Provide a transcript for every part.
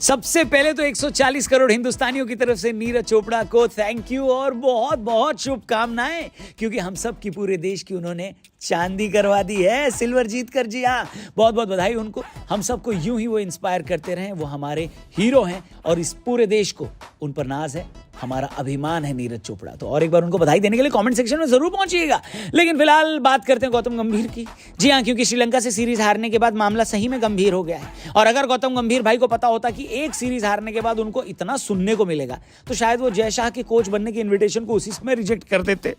सबसे पहले तो 140 करोड़ हिंदुस्तानियों की तरफ से नीरज चोपड़ा को थैंक यू और बहुत बहुत शुभकामनाएं, क्योंकि हम सब की पूरे देश की उन्होंने चांदी करवा दी है, सिल्वर जीत कर। जी हाँ, बहुत बहुत बधाई उनको। हम सबको यूं ही वो इंस्पायर करते रहें, वो हमारे हीरो हैं और इस पूरे देश को उन पर नाज है, हमारा अभिमान है नीरज चोपड़ा। तो और एक बार उनको बधाई देने के लिए कमेंट सेक्शन में जरूर पहुंचिएगा। लेकिन फिलहाल बात करते हैं गौतम गंभीर की। जी हाँ, क्योंकि श्रीलंका से सीरीज हारने के बाद मामला सही में गंभीर हो गया है। और अगर गौतम गंभीर भाई को पता होता कि एक सीरीज हारने के बाद उनको इतना सुनने को मिलेगा, तो शायद वो जय शाह के कोच बनने के इन्विटेशन को उसी समय रिजेक्ट कर देते।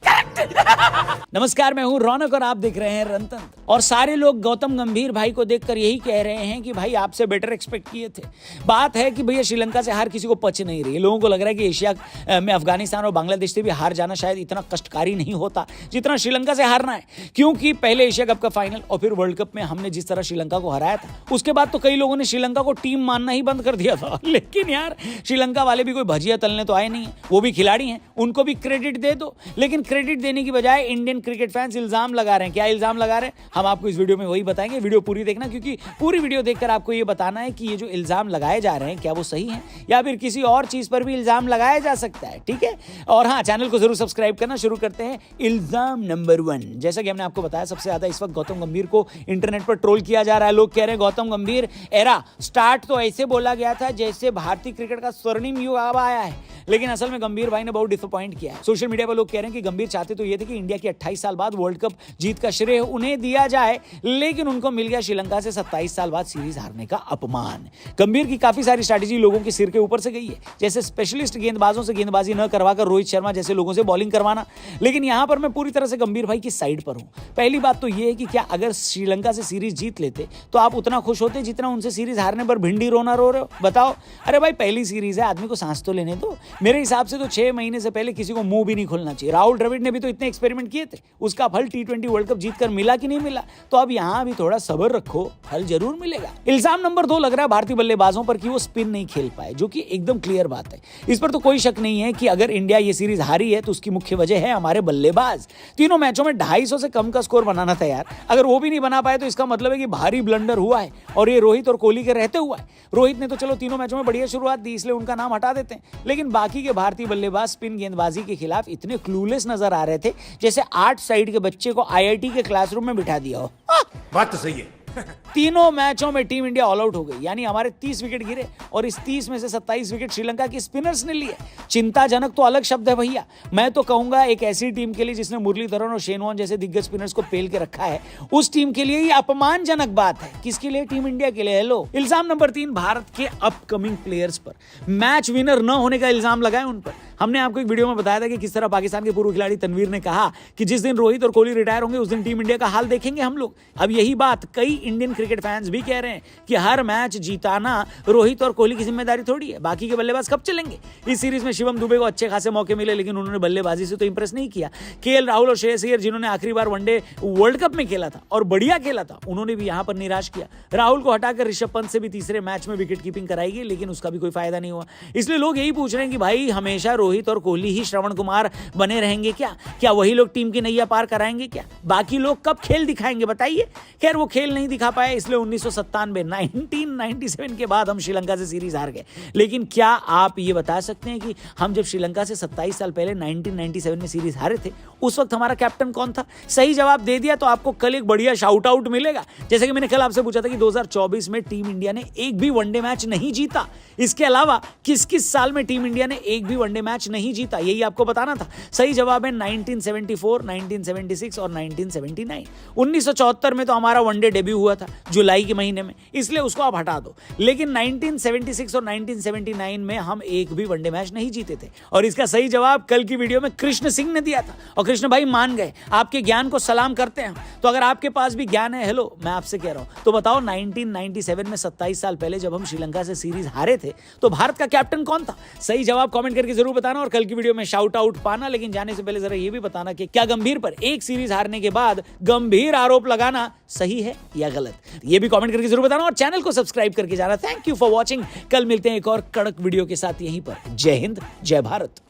नमस्कार, मैं हूं रौनक और आप देख रहे हैं रणतंत्र। और सारे लोग गौतम गंभीर भाई को देखकर यही कह रहे हैं कि भाई आपसे बेटर एक्सपेक्ट किए थे। बात है कि भैया श्रीलंका से हार किसी को पच नहीं रही। लोगों को लग रहा है कि एशिया में अफगानिस्तान और बांग्लादेश से भी हार जाना शायद इतना कष्टकारी नहीं होता जितना श्रीलंका से हारना है। क्योंकि पहले एशिया कप का फाइनल और फिर वर्ल्ड कप में हमने जिस तरह श्रीलंका को हराया था, उसके बाद तो कई लोगों ने श्रीलंका को टीम मानना ही बंद कर दिया था। लेकिन यार, श्रीलंका वाले भी कोई भजिया तलने तो आए नहीं है, वो भी खिलाड़ी हैं, उनको भी क्रेडिट दे दो। लेकिन क्रेडिट देने की बजाय इंडियन क्रिकेट फैंस इल्जाम लगा रहे हैं। क्या इल्जाम लगा रहे हैं, हम आपको इस वीडियो में वही बताएंगे। वीडियो पूरी देखना, क्योंकि पूरी वीडियो देखकर आपको ये बताना है कि ये जो इल्जाम लगाए जा रहे हैं क्या वो सही है, या फिर किसी और चीज पर भी इल्जाम लगाया जा सकता है। ठीक है, और हाँ, चैनल को जरूर सब्सक्राइब करना। शुरू करते हैं इल्जाम नंबर 1। जैसा कि हमने आपको बताया, सबसे ज्यादा इस वक्त गौतम गंभीर को इंटरनेट पर ट्रोल किया जा रहा है। लोग कह रहे हैं गौतम गंभीर एरा स्टार्ट तो ऐसे बोला गया था जैसे भारतीय क्रिकेट का स्वर्णिम युग अब आया है, लेकिन असल में गंभीर भाई ने बहुत डिसअपॉइंट किया है। सोशल मीडिया पर लोग कह रहे हैं कि गंभीर चाहते तो ये थे कि इंडिया की 28 साल बाद वर्ल्ड कप जीत का श्रेय उन्हें दिया जाए, लेकिन उनको मिल गया श्रीलंका से 27 साल बाद सीरीज हारने का अपमान। गंभीर की काफी सारी स्ट्रैटेजी लोगों के सिर के ऊपर से गई है, जैसे स्पेशलिस्ट गेंदबाजों से गेंदबाजी न करवाकर रोहित शर्मा जैसे लोगों से बॉलिंग करवाना। लेकिन यहां पर मैं पूरी तरह से गंभीर भाई की साइड पर हूं। पहली बात तो यह है कि क्या अगर श्रीलंका से सीरीज जीत लेते तो आप उतना खुश होते जितना उनसे सीरीज हारने पर भिंडी रोना रो रहे हो? बताओ। अरे भाई, पहली सीरीज है, आदमी को सांस तो लेने दो। मेरे हिसाब से तो 6 महीने से पहले किसी को मुंह भी नहीं खोलना चाहिए। राहुल द्रविड़ ने भी तो इतने एक्सपेरिमेंट किए थे, उसका फल T20 वर्ल्ड कप जीतकर मिला कि नहीं मिला? तो अब यहां भी थोड़ा सब्र रखो, फल जरूर मिलेगा। इल्जाम नंबर 2 लग रहा है भारतीय बल्लेबाजों पर कि वो स्पिन नहीं खेल पाए, जो कि एकदम क्लियर बात है। इस पर तो कोई शक नहीं है कि अगर इंडिया ये सीरीज हारी है तो उसकी मुख्य वजह है हमारे बल्लेबाज। तीनों मैचों में 250 से कम का स्कोर बनाना था यार। अगर वो भी नहीं बना पाए तो इसका मतलब है कि भारी ब्लंडर हुआ है, और ये रोहित और कोहली के रहते हुआ है। रोहित ने तो चलो तीनों मैचों में बढ़िया शुरुआत दी, इसलिए उनका नाम हटा देते हैं, लेकिन बाकी के भारतीय बल्लेबाज स्पिन गेंदबाजी के खिलाफ इतने क्लूलेस नजर आ रहे थे जैसे 8 साइड के बच्चे को IIT के क्लासरूम में बिठा दिया हो। बात तो सही है। तीनों मैचों में टीम इंडिया ऑल आउट हो गई, यानी हमारे 30 विकेट गिरे और इस 30 में से 27 विकेट श्रीलंका के स्पिनर्स ने लिए। चिंताजनक तो अलग शब्द है भैया। मैं तो कहूंगा एक ऐसी टीम के लिए जिसने मुरलीधरन और शेन वॉर्न जैसे दिग्गज स्पिनर्स को पेल के रखा है, उस टीम के लिए ये अपमानजनक बात है। किसके लिए? टीम इंडिया के लिए। हेलो। इल्जाम नंबर 3 भारत के अपकमिंग प्लेयर्स पर। मैच विनर न होने का इल्जाम लगाए उन पर। हमने आपको एक वीडियो में बताया था कि किस तरह पाकिस्तान के पूर्व खिलाड़ी तनवीर ने कहा कि जिस दिन रोहित और कोहली रिटायर होंगे उस दिन टीम इंडिया का हाल देखेंगे हम लोग। अब यही बात कई इंडियन क्रिकेट फैंस भी कह रहे हैं कि हर मैच जीताना रोहित और कोहली की जिम्मेदारी थोड़ी है, बाकी के बल्लेबाज कब चलेंगे। इस सीरीज में शिवम दुबे को अच्छे खासे मौके मिले, लेकिन उन्होंने बल्लेबाजी से तो इंप्रेस नहीं किया। KL राहुल और श्रेयस अय्यर, जिन्होंने आखिरी बार वनडे वर्ल्ड कप में खेला था और बढ़िया खेला था, उन्होंने भी यहां पर निराश किया। राहुल को हटाकर ऋषभ पंत से भी तीसरे मैच में विकेट कीपिंग कराई गई, लेकिन उसका भी कोई फायदा नहीं हुआ। इसलिए लोग यही पूछ रहे हैं कि भाई हमेशा रोहित और कोहली ही श्रवण कुमार बने रहेंगे क्या वही लोग टीम की नैया पार कराएंगे क्या? बाकी लोग कब खेल दिखाएंगे बताइए। खैर, वो खेल नहीं दिखा पाए, इसलिए 1997 के बाद हम श्रीलंका से सीरीज हार गए। लेकिन क्या आप ये बता सकते हैं कि हम जब श्रीलंका से 27 साल पहले 1997 में सीरीज हारे थे, उस वक्त हमारा कैप्टन कौन था? सही जवाब दे दिया तो आपको कल एक बढ़िया शाउट आउट मिलेगा। जैसे कि मैंने कल आपसे पूछा था कि 2024 में टीम इंडिया ने एक भी वनडे मैच नहीं जीता। इसके अलावा किस किस साल में टीम इंडिया ने एक भी वनडे मैच नहीं जीता, यही आपको बताना था। सही जवाब है 1974, 1976 और 1979। 1974 में तो हमारा वनडे डेब्यू हुआ था जुलाई के महीने में, इसलिए उसको आप हटा दो। लेकिन 1976 और 1979 में हम एक भी वनडे मैच नहीं जीते थे, और इसका सही जवाब कल की वीडियो में कृष्ण सिंह ने दिया था, और कृष्ण भाई मान गए। आपके ज्ञान को सलाम करते हैं। तो अगर आपके पास भी ज्ञान है, हेलो, मैं आपसे कह रहा हूं, तो बताओ 1997 में 27 साल पहले जब हम श्रीलंका से सीरीज हारे थे तो भारत का कैप्टन कौन था? सही जवाब कमेंट करके जरूर बताना और कल की वीडियो में शाउट आउट पाना। लेकिन जाने से पहले जरा ये भी बताना कि क्या गंभीर पर एक सीरीज हारने के बाद गंभीर आरोप लगाना सही है या गलत? ये भी कमेंट करके जरूर बताना और चैनल को सब्सक्राइब करके जाना। Thank you for watching. कल मिलते हैं एक और कड़क वीडियो के साथ यहीं पर। जय हिंद, जय भारत।